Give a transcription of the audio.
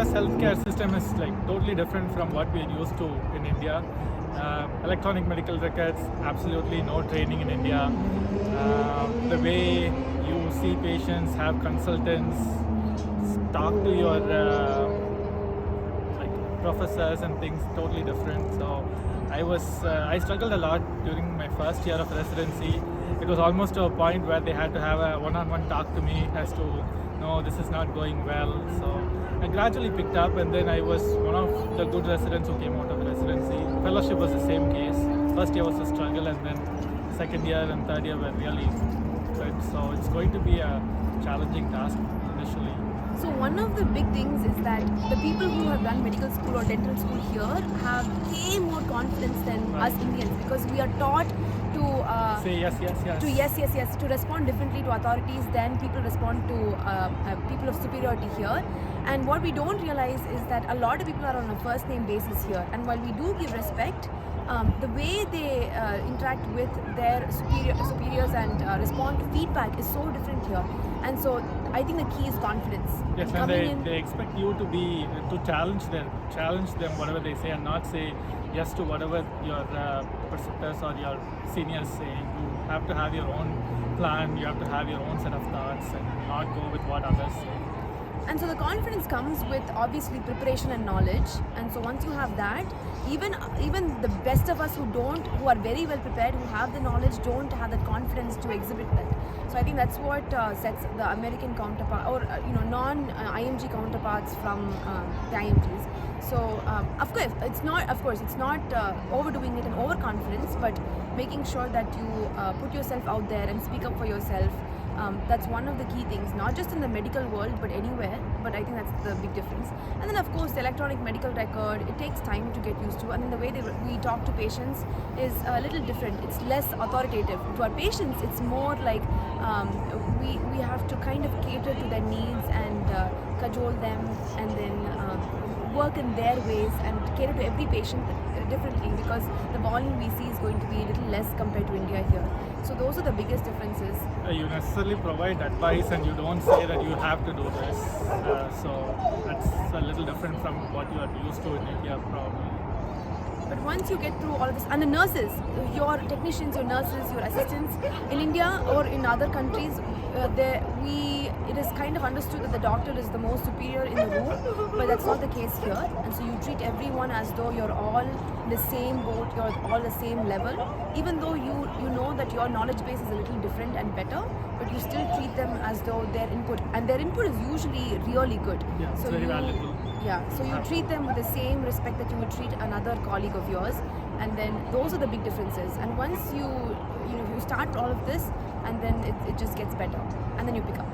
US healthcare system is like totally different from what we're used to in India. Electronic medical records, absolutely no training in India. The way you see patients, have consultants, talk to your like professors and things, totally different. So I struggled a lot during my first year of residency. It was almost to a point where they had to have a one-on-one talk to me as to, no, this is not going well. So I gradually picked up, and then I was one of the good residents who came out of residency. Fellowship was the same case. First year was a struggle, and then second year and third year were really good. So it's going to be a challenging task initially. So one of the big things is that the people who have done medical school or dental school here have way more confidence than us Indians, because we are taught to say yes, to respond differently to authorities than people respond to people of superiority here. And what we don't realize is that a lot of people are on a first name basis here, and while we do give respect, the way they interact with their superiors and respond to feedback is so different here. And so I think the key is confidence. Yes, and they expect you to challenge them whatever they say, and not say yes to whatever your preceptors or your seniors say. You have to have your own plan, you have to have your own set of thoughts, and not go with what others say. And so the confidence comes with obviously preparation and knowledge. And so once you have that, even the best of us who are very well prepared, who have the knowledge, don't have the confidence to exhibit that. So I think that's what sets the American counterpart, or non-IMG counterparts from the IMGs. So of course it's not overdoing it and overconfidence, but making sure that you put yourself out there and speak up for yourself. That's one of the key things, not just in the medical world but anywhere, but I think that's the big difference. And then of course the electronic medical record, it takes time to get used to, and then the way we talk to patients is a little different. It's less authoritative. To our patients it's more like we have to kind of cater to their needs and cajole them, and then work in their ways and cater to every patient differently, because the volume we see is going to be a little less compared to India here. So those are the biggest differences. You necessarily provide advice, and you don't say that you have to do this. So that's a little different from what you are used to in India, probably. But once you get through all of this, and the nurses, your technicians, your nurses, your assistants, in India or in other countries, it is kind of understood that the doctor is the most superior in the room, but that's not the case here. And so you treat everyone as though you're all in the same boat, you're all the same level, even though you know that your knowledge base is a little different and better, but you still treat them as though their input is usually really good. Yeah, so it's very valuable. Yeah, so you treat them with the same respect that you would treat another colleague of yours, and then those are the big differences. And once you start all of this, and then it just gets better, and then you pick up.